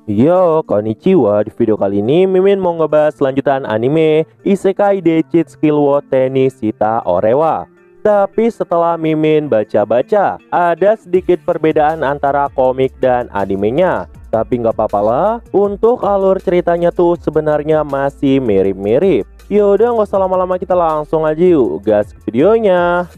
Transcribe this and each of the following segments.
Yo, konnichiwa. Di video kali ini Mimin mau ngebahas lanjutan anime Isekai Dechi Skill wo Tenishita Orewa. Tapi setelah Mimin baca-baca, ada sedikit perbedaan antara komik dan animenya. Tapi nggak apa-apa lah, untuk alur ceritanya tuh sebenarnya masih mirip-mirip. Yaudah, nggak usah lama-lama, kita langsung aja yuk gas ke videonya.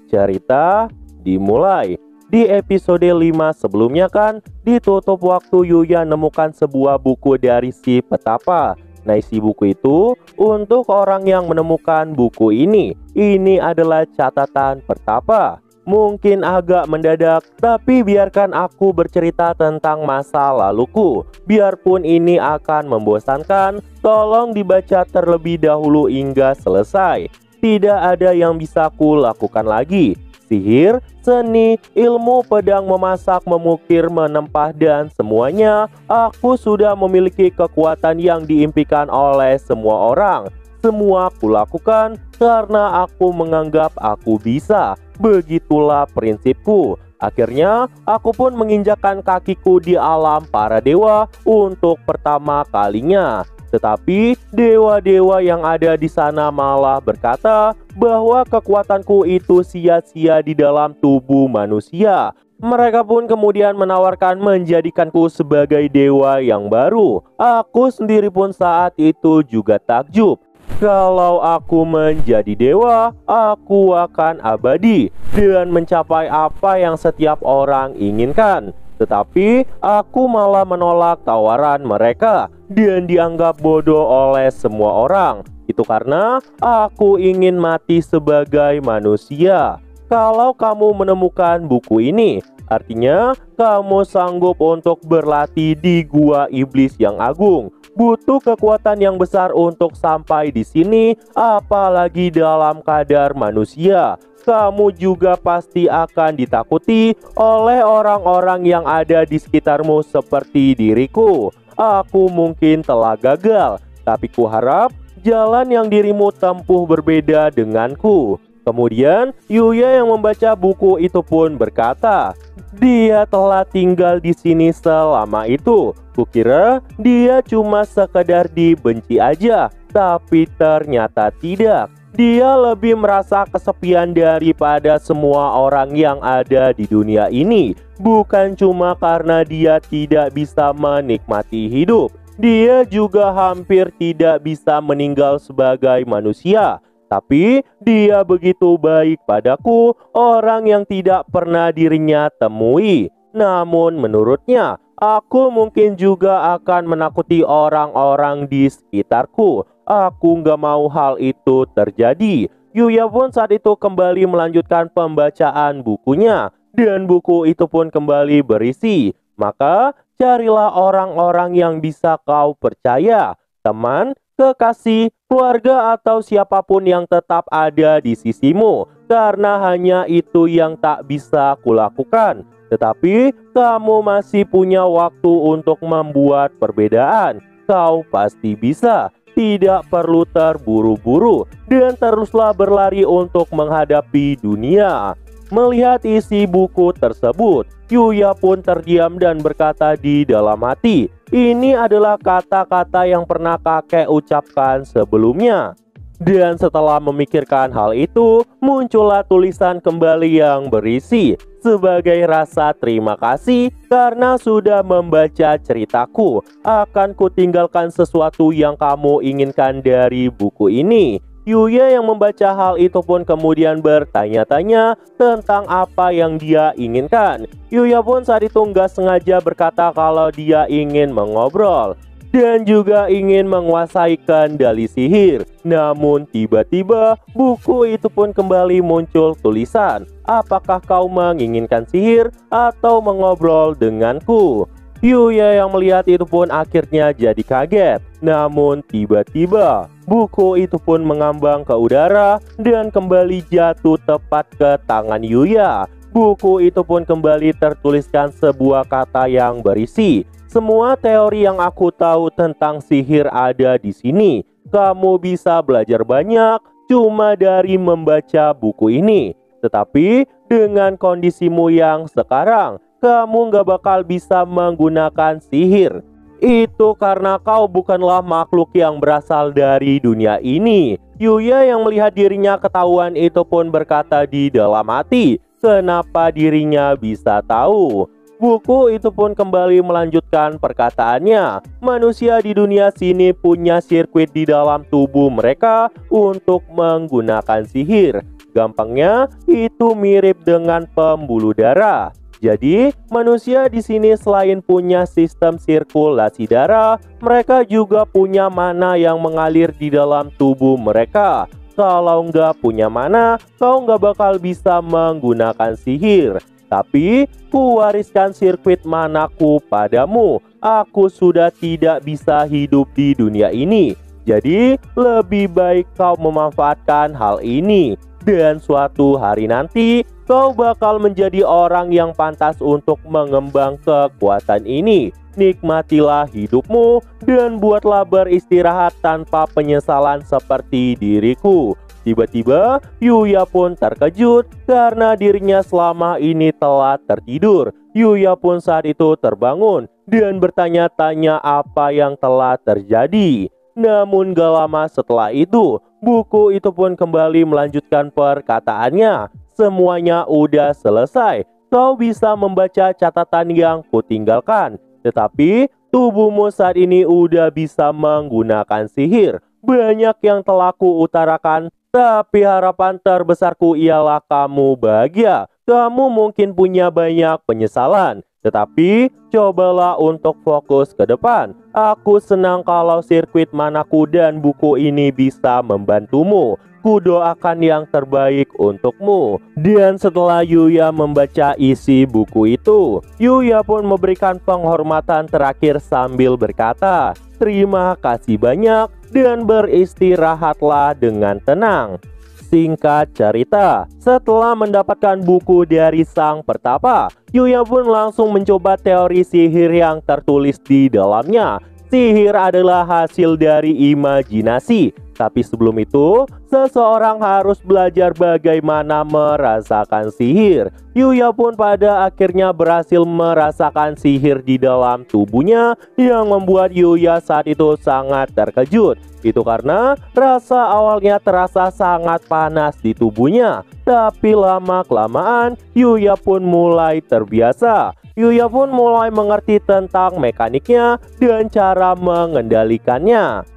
Cerita dimulai. Di episode 5 sebelumnya kan ditutup waktu Yuya nemukan sebuah buku dari si petapa. Nah, isi buku itu untuk orang yang menemukan buku ini. Ini adalah catatan petapa. Mungkin agak mendadak, tapi biarkan aku bercerita tentang masa laluku. Biarpun ini akan membosankan, tolong dibaca terlebih dahulu hingga selesai. Tidak ada yang bisa ku lakukan lagi. Sihir, seni, ilmu pedang memasak, memukir, menempah, dan semuanya, aku sudah memiliki kekuatan yang diimpikan oleh semua orang. Semua aku lakukan karena aku menganggap aku bisa. Begitulah prinsipku. Akhirnya, aku pun menginjakkan kakiku di alam para dewa untuk pertama kalinya. Tetapi dewa-dewa yang ada di sana malah berkata bahwa kekuatanku itu sia-sia di dalam tubuh manusia. Mereka pun kemudian menawarkan menjadikanku sebagai dewa yang baru. Aku sendiri pun saat itu juga takjub. Kalau aku menjadi dewa, aku akan abadi dan mencapai apa yang setiap orang inginkan. Tetapi aku malah menolak tawaran mereka dan dianggap bodoh oleh semua orang. Itu karena aku ingin mati sebagai manusia. Kalau kamu menemukan buku ini, artinya kamu sanggup untuk berlatih di gua iblis yang agung. Butuh kekuatan yang besar untuk sampai di sini, apalagi dalam kadar manusia. Kamu juga pasti akan ditakuti oleh orang-orang yang ada di sekitarmu seperti diriku. Aku mungkin telah gagal, tapi kuharap jalan yang dirimu tempuh berbeda denganku. Kemudian Yuya yang membaca buku itu pun berkata, dia telah tinggal di sini selama itu. Kukira dia cuma sekedar dibenci aja, tapi ternyata tidak. Dia lebih merasa kesepian daripada semua orang yang ada di dunia ini. Bukan cuma karena dia tidak bisa menikmati hidup, dia juga hampir tidak bisa meninggal sebagai manusia. Tapi dia begitu baik padaku, orang yang tidak pernah dirinya temui. Namun menurutnya, aku mungkin juga akan menakuti orang-orang di sekitarku. Aku nggak mau hal itu terjadi. Yuya pun saat itu kembali melanjutkan pembacaan bukunya. Dan buku itu pun kembali berisi, maka carilah orang-orang yang bisa kau percaya, teman, kekasih, keluarga, atau siapapun yang tetap ada di sisimu. Karena hanya itu yang tak bisa kulakukan. Tetapi kamu masih punya waktu untuk membuat perbedaan. Kau pasti bisa. Tidak perlu terburu-buru dan teruslah berlari untuk menghadapi dunia. Melihat isi buku tersebut, Yuya pun terdiam dan berkata di dalam hati, ini adalah kata-kata yang pernah kakek ucapkan sebelumnya. Dan setelah memikirkan hal itu, muncullah tulisan kembali yang berisi, sebagai rasa terima kasih karena sudah membaca ceritaku, akan kutinggalkan sesuatu yang kamu inginkan dari buku ini. Yuya yang membaca hal itu pun kemudian bertanya-tanya tentang apa yang dia inginkan. Yuya pun saat itu nggak sengaja berkata kalau dia ingin mengobrol dan juga ingin menguasai kendali sihir. Namun tiba-tiba buku itu pun kembali muncul tulisan, apakah kau menginginkan sihir atau mengobrol denganku? Yuya yang melihat itu pun akhirnya jadi kaget. Namun tiba-tiba buku itu pun mengambang ke udara dan kembali jatuh tepat ke tangan Yuya. Buku itu pun kembali tertuliskan sebuah kata yang berisi, semua teori yang aku tahu tentang sihir ada di sini. Kamu bisa belajar banyak cuma dari membaca buku ini. Tetapi dengan kondisimu yang sekarang, kamu gak bakal bisa menggunakan sihir. Itu karena kau bukanlah makhluk yang berasal dari dunia ini. Yuya yang melihat dirinya ketahuan itu pun berkata di dalam hati, kenapa dirinya bisa tahu? Buku itu pun kembali melanjutkan perkataannya. Manusia di dunia sini punya sirkuit di dalam tubuh mereka untuk menggunakan sihir. Gampangnya, itu mirip dengan pembuluh darah. Jadi, manusia di sini selain punya sistem sirkulasi darah, mereka juga punya mana yang mengalir di dalam tubuh mereka. Kalau nggak punya mana, kau nggak bakal bisa menggunakan sihir. Tapi, ku wariskan sirkuit manaku padamu. Aku sudah tidak bisa hidup di dunia ini. Jadi, lebih baik kau memanfaatkan hal ini. Dan suatu hari nanti, kau bakal menjadi orang yang pantas untuk mengembang kekuatan ini. Nikmatilah hidupmu dan buatlah beristirahat tanpa penyesalan seperti diriku. Tiba-tiba, Yuya pun terkejut karena dirinya selama ini telah tertidur. Yuya pun saat itu terbangun dan bertanya-tanya apa yang telah terjadi. Namun gak lama setelah itu, buku itu pun kembali melanjutkan perkataannya. Semuanya udah selesai. Kau bisa membaca catatan yang kutinggalkan. Tetapi tubuhmu saat ini udah bisa menggunakan sihir. Banyak yang telah kuutarakan, tapi harapan terbesarku ialah kamu bahagia. Kamu mungkin punya banyak penyesalan, tetapi cobalah untuk fokus ke depan. Aku senang kalau sirkuit manaku dan buku ini bisa membantumu. Kudoakan yang terbaik untukmu. Dan setelah Yuya membaca isi buku itu, Yuya pun memberikan penghormatan terakhir sambil berkata, terima kasih banyak dan beristirahatlah dengan tenang. Singkat cerita, setelah mendapatkan buku dari sang pertapa, Yuya pun langsung mencoba teori sihir yang tertulis di dalamnya. Sihir adalah hasil dari imajinasi, tapi sebelum itu, seseorang harus belajar bagaimana merasakan sihir. Yuya pun pada akhirnya berhasil merasakan sihir di dalam tubuhnya yang membuat Yuya saat itu sangat terkejut. Itu karena rasa awalnya terasa sangat panas di tubuhnya, tapi lama-kelamaan Yuya pun mulai terbiasa. Yuya pun mulai mengerti tentang mekaniknya dan cara mengendalikannya.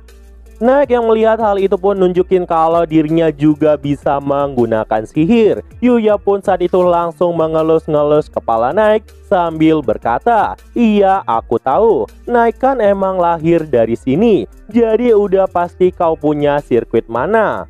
Naik yang melihat hal itu pun nunjukin kalau dirinya juga bisa menggunakan sihir. Yuya pun saat itu langsung mengelus-ngelus kepala Naik sambil berkata, iya aku tahu, Naik kan emang lahir dari sini, jadi udah pasti kau punya sirkuit mana.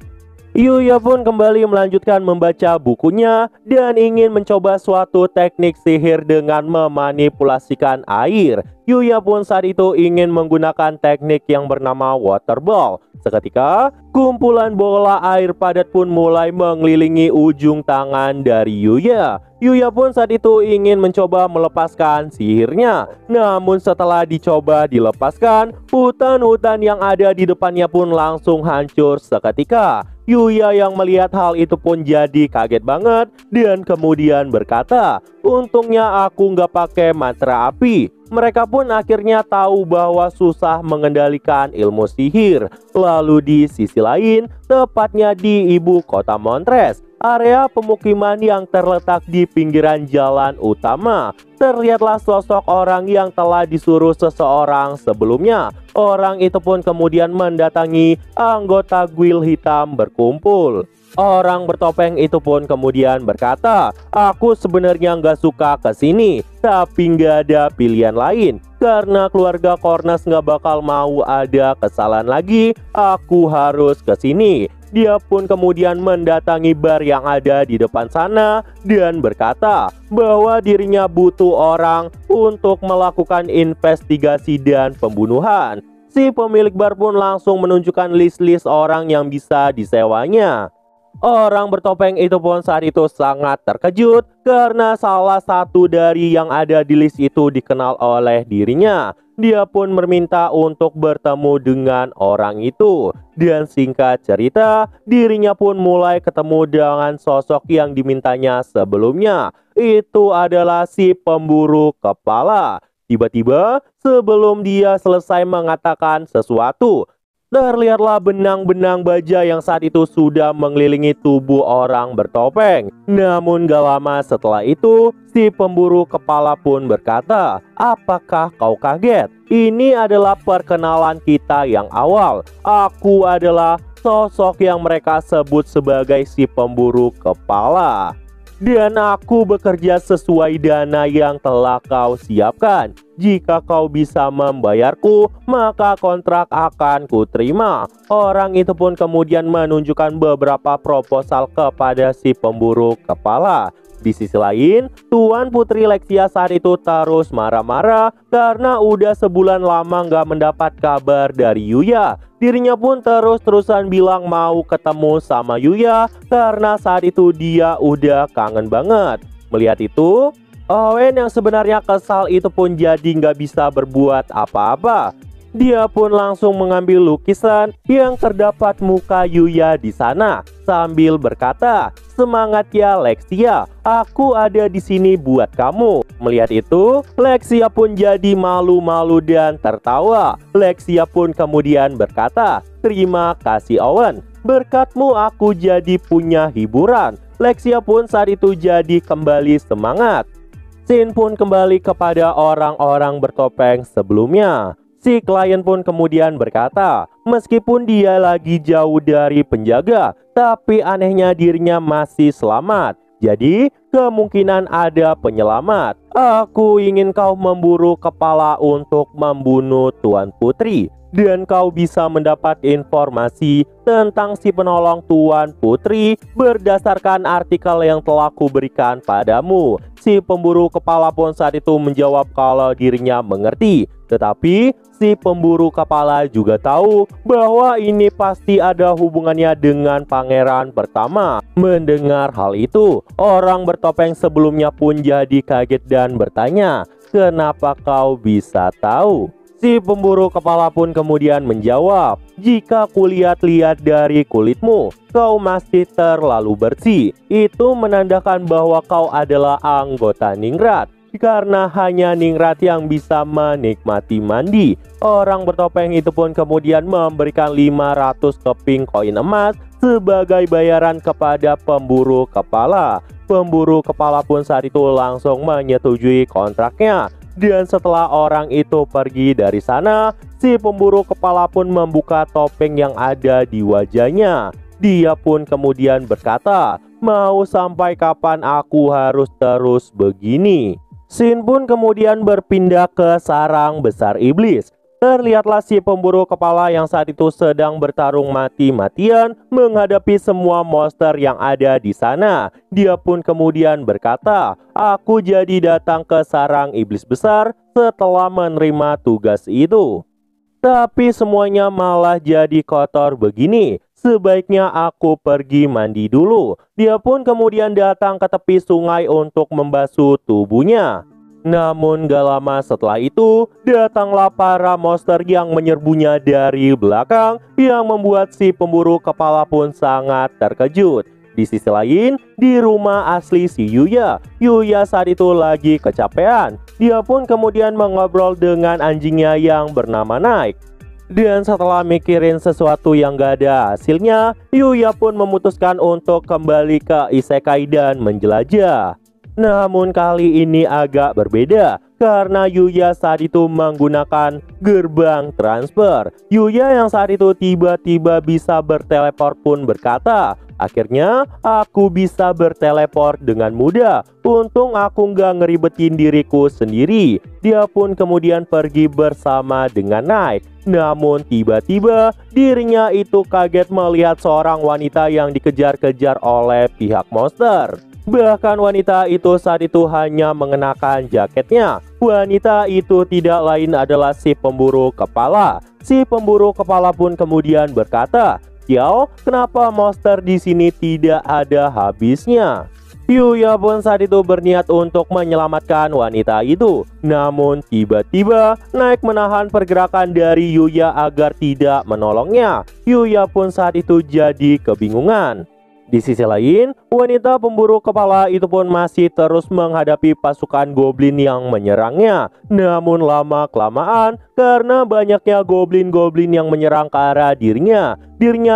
Yuya pun kembali melanjutkan membaca bukunya dan ingin mencoba suatu teknik sihir dengan memanipulasikan air. Yuya pun saat itu ingin menggunakan teknik yang bernama waterball. Seketika, kumpulan bola air padat pun mulai mengelilingi ujung tangan dari Yuya. Yuya pun saat itu ingin mencoba melepaskan sihirnya. Namun setelah dicoba dilepaskan, hutan-hutan yang ada di depannya pun langsung hancur seketika. Yuya yang melihat hal itu pun jadi kaget banget dan kemudian berkata, untungnya aku nggak pakai mantra api. Mereka pun akhirnya tahu bahwa susah mengendalikan ilmu sihir. Lalu di sisi lain, tepatnya di ibu kota Montres, area pemukiman yang terletak di pinggiran jalan utama, terlihatlah sosok orang yang telah disuruh seseorang sebelumnya. Orang itu pun kemudian mendatangi anggota guild hitam berkumpul. Orang bertopeng itu pun kemudian berkata, aku sebenarnya nggak suka kesini, tapi nggak ada pilihan lain. Karena keluarga Cornus nggak bakal mau ada kesalahan lagi, aku harus kesini. Dia pun kemudian mendatangi bar yang ada di depan sana dan berkata bahwa dirinya butuh orang untuk melakukan investigasi dan pembunuhan. Si pemilik bar pun langsung menunjukkan list-list orang yang bisa disewanya. Orang bertopeng itu pun saat itu sangat terkejut karena salah satu dari yang ada di list itu dikenal oleh dirinya. Dia pun meminta untuk bertemu dengan orang itu. Dan singkat cerita, dirinya pun mulai ketemu dengan sosok yang dimintanya sebelumnya. Itu adalah si pemburu kepala. Tiba-tiba, sebelum dia selesai mengatakan sesuatu, terlihatlah benang-benang baja yang saat itu sudah mengelilingi tubuh orang bertopeng. Namun gak lama setelah itu, si pemburu kepala pun berkata, "Apakah kau kaget? Ini adalah perkenalan kita yang awal. Aku adalah sosok yang mereka sebut sebagai si pemburu kepala. Dan aku bekerja sesuai dana yang telah kau siapkan. Jika kau bisa membayarku, maka kontrak akan kuterima." Orang itu pun kemudian menunjukkan beberapa proposal kepada si pemburu kepala. Di sisi lain, Tuan Putri Lexia saat itu terus marah-marah karena udah sebulan lama gak mendapat kabar dari Yuya. Dirinya pun terus-terusan bilang mau ketemu sama Yuya karena saat itu dia udah kangen banget. Melihat itu, Owen yang sebenarnya kesal itu pun jadi nggak bisa berbuat apa-apa. Dia pun langsung mengambil lukisan yang terdapat muka Yuya di sana sambil berkata, "Semangat ya Lexia, aku ada di sini buat kamu." Melihat itu, Lexia pun jadi malu-malu dan tertawa. Lexia pun kemudian berkata, "Terima kasih Owen, berkatmu aku jadi punya hiburan." Lexia pun saat itu jadi kembali semangat. Scene pun kembali kepada orang-orang bertopeng sebelumnya. Si klien pun kemudian berkata, meskipun dia lagi jauh dari penjaga, tapi anehnya dirinya masih selamat. Jadi, kemungkinan ada penyelamat. "Aku ingin kau memburu kepala untuk membunuh Tuan Putri. Dan kau bisa mendapat informasi tentang si penolong Tuan Putri berdasarkan artikel yang telah kuberikan padamu." Si pemburu kepala pun saat itu menjawab kalau dirinya mengerti. Tetapi si pemburu kepala juga tahu bahwa ini pasti ada hubungannya dengan pangeran pertama. Mendengar hal itu, orang bertopeng sebelumnya pun jadi kaget dan bertanya, "Kenapa kau bisa tahu?" Si pemburu kepala pun kemudian menjawab, "Jika kulihat-lihat dari kulitmu, kau masih terlalu bersih. Itu menandakan bahwa kau adalah anggota Ningrat. Karena hanya Ningrat yang bisa menikmati mandi." Orang bertopeng itu pun kemudian memberikan 500 keping koin emas sebagai bayaran kepada pemburu kepala. Pemburu kepala pun saat itu langsung menyetujui kontraknya. Dan setelah orang itu pergi dari sana, si pemburu kepala pun membuka topeng yang ada di wajahnya. Dia pun kemudian berkata, "Mau sampai kapan aku harus terus begini?" Scene pun kemudian berpindah ke sarang besar iblis. Terlihatlah si pemburu kepala yang saat itu sedang bertarung mati-matian menghadapi semua monster yang ada di sana. Dia pun kemudian berkata, "Aku jadi datang ke sarang iblis besar setelah menerima tugas itu. Tapi semuanya malah jadi kotor begini. Sebaiknya aku pergi mandi dulu." Dia pun kemudian datang ke tepi sungai untuk membasuh tubuhnya. Namun gak lama setelah itu, datanglah para monster yang menyerbunya dari belakang yang membuat si pemburu kepala pun sangat terkejut. Di sisi lain, di rumah asli si Yuya saat itu lagi kecapean. Dia pun kemudian mengobrol dengan anjingnya yang bernama Nike. Dan setelah mikirin sesuatu yang gak ada hasilnya, Yuya pun memutuskan untuk kembali ke Isekai dan menjelajah. Namun kali ini agak berbeda karena Yuya saat itu menggunakan gerbang transfer. Yuya yang saat itu tiba-tiba bisa berteleport pun berkata, "Akhirnya aku bisa berteleport dengan mudah. Untung aku nggak ngeribetin diriku sendiri." Dia pun kemudian pergi bersama dengan Nike. Namun tiba-tiba dirinya itu kaget melihat seorang wanita yang dikejar-kejar oleh pihak monster. Bahkan wanita itu saat itu hanya mengenakan jaketnya. Wanita itu tidak lain adalah si pemburu kepala. Si pemburu kepala pun kemudian berkata, "Xiao, kenapa monster di sini tidak ada habisnya?" Yuya pun saat itu berniat untuk menyelamatkan wanita itu. Namun tiba-tiba Nike menahan pergerakan dari Yuya agar tidak menolongnya. Yuya pun saat itu jadi kebingungan. Di sisi lain, wanita pemburu kepala itu pun masih terus menghadapi pasukan goblin yang menyerangnya. Namun lama-kelamaan, karena banyaknya goblin-goblin yang menyerang ke arah dirinya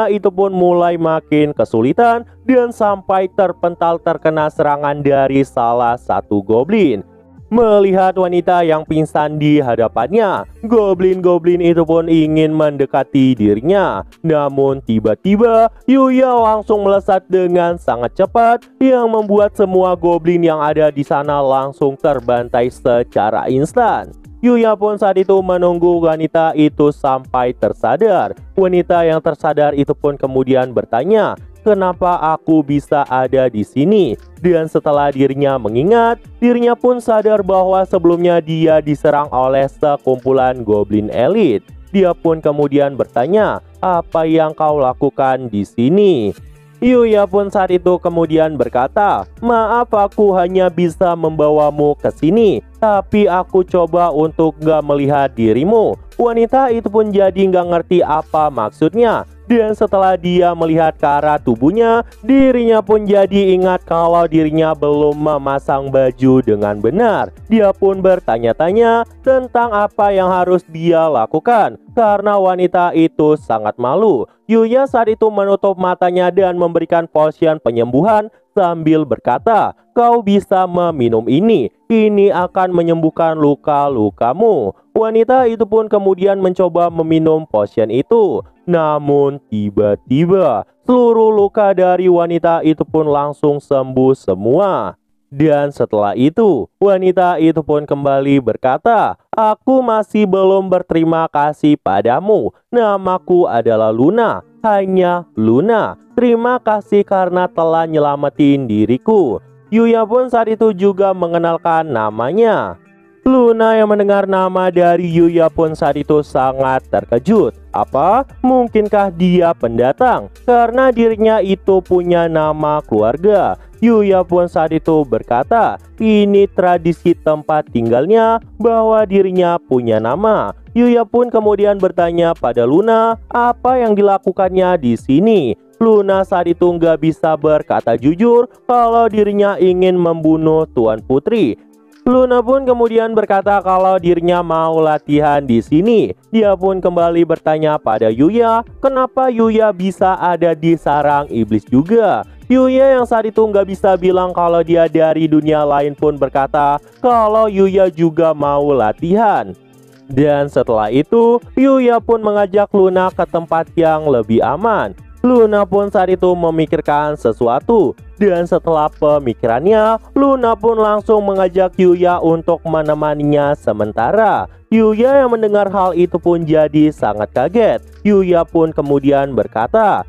itu pun mulai makin kesulitan dan sampai terpental terkena serangan dari salah satu goblin. Melihat wanita yang pingsan di hadapannya, goblin-goblin itu pun ingin mendekati dirinya. Namun tiba-tiba Yuya langsung melesat dengan sangat cepat yang membuat semua goblin yang ada di sana langsung terbantai secara instan. Yuya pun saat itu menunggu wanita itu sampai tersadar. Wanita yang tersadar itu pun kemudian bertanya, "Kenapa aku bisa ada di sini?" Dan setelah dirinya mengingat, dirinya pun sadar bahwa sebelumnya dia diserang oleh sekumpulan goblin elit. Dia pun kemudian bertanya, "Apa yang kau lakukan di sini?" Yuya pun saat itu kemudian berkata, "Maaf, aku hanya bisa membawamu ke sini, tapi aku coba untuk gak melihat dirimu." Wanita itu pun jadi gak ngerti apa maksudnya. Dan setelah dia melihat ke arah tubuhnya, dirinya pun jadi ingat kalau dirinya belum memasang baju dengan benar. Dia pun bertanya-tanya tentang apa yang harus dia lakukan karena wanita itu sangat malu. Yuya saat itu menutup matanya dan memberikan potion penyembuhan sambil berkata, "Kau bisa meminum ini. Ini akan menyembuhkan luka-lukamu." Wanita itu pun kemudian mencoba meminum potion itu. Namun tiba-tiba seluruh luka dari wanita itu pun langsung sembuh semua. Dan setelah itu wanita itu pun kembali berkata, "Aku masih belum berterima kasih padamu. Namaku adalah Luna, hanya Luna. Terima kasih karena telah nyelamatin diriku." Yuya pun saat itu juga mengenalkan namanya. Luna yang mendengar nama dari Yuya pun saat itu sangat terkejut. Apa? Mungkinkah dia pendatang? Karena dirinya itu punya nama keluarga. Yuya pun saat itu berkata, ini tradisi tempat tinggalnya bahwa dirinya punya nama. Yuya pun kemudian bertanya pada Luna apa yang dilakukannya di sini. Luna saat itu nggak bisa berkata jujur kalau dirinya ingin membunuh Tuan Putri. Luna pun kemudian berkata kalau dirinya mau latihan di sini. Dia pun kembali bertanya pada Yuya, kenapa Yuya bisa ada di sarang iblis juga. Yuya yang saat itu nggak bisa bilang kalau dia dari dunia lain pun berkata kalau Yuya juga mau latihan. Dan setelah itu, Yuya pun mengajak Luna ke tempat yang lebih aman. Luna pun saat itu memikirkan sesuatu. Dan setelah pemikirannya, Luna pun langsung mengajak Yuya untuk menemaninya sementara. Yuya yang mendengar hal itu pun jadi sangat kaget. Yuya pun kemudian berkata,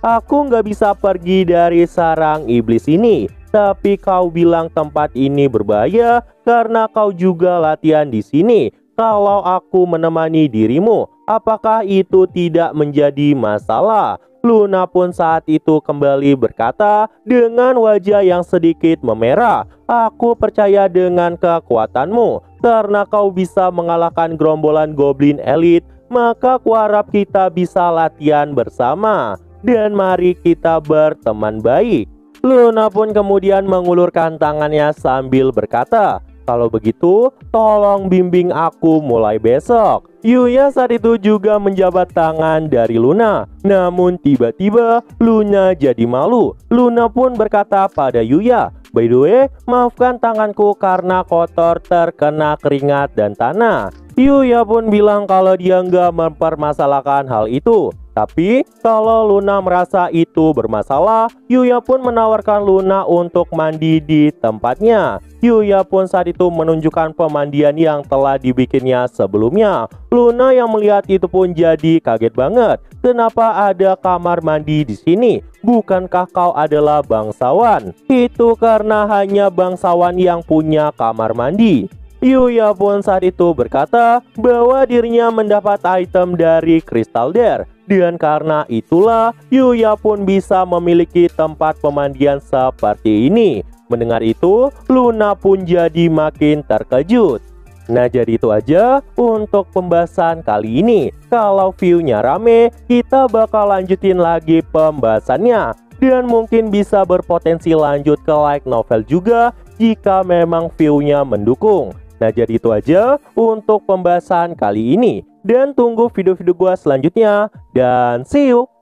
aku nggak bisa pergi dari sarang iblis ini. Tapi kau bilang tempat ini berbahaya karena kau juga latihan di sini. Kalau aku menemani dirimu, apakah itu tidak menjadi masalah? Luna pun saat itu kembali berkata dengan wajah yang sedikit memerah, aku percaya dengan kekuatanmu. Karena kau bisa mengalahkan gerombolan goblin elit, maka kuharap kita bisa latihan bersama. Dan mari kita berteman baik. Luna pun kemudian mengulurkan tangannya sambil berkata, kalau begitu, tolong bimbing aku mulai besok. Yuya saat itu juga menjabat tangan dari Luna. Namun tiba-tiba Luna jadi malu. Luna pun berkata pada Yuya, by the way, maafkan tanganku karena kotor terkena keringat dan tanah. Yuya pun bilang kalau dia nggak mempermasalahkan hal itu. Tapi kalau Luna merasa itu bermasalah, Yuya pun menawarkan Luna untuk mandi di tempatnya. Yuya pun saat itu menunjukkan pemandian yang telah dibikinnya sebelumnya. Luna yang melihat itu pun jadi kaget banget. Kenapa ada kamar mandi di sini? Bukankah kau adalah bangsawan? Itu karena hanya bangsawan yang punya kamar mandi. Yuya pun saat itu berkata bahwa dirinya mendapat item dari Crystal Dare. Dan karena itulah Yuya pun bisa memiliki tempat pemandian seperti ini. Mendengar itu, Luna pun jadi makin terkejut. Nah, jadi itu aja untuk pembahasan kali ini. Kalau view-nya rame, kita bakal lanjutin lagi pembahasannya. dan mungkin bisa berpotensi lanjut ke light novel juga jika memang view-nya mendukung. Nah, jadi itu aja untuk pembahasan kali ini. Dan tunggu video-video gua selanjutnya. Dan see you!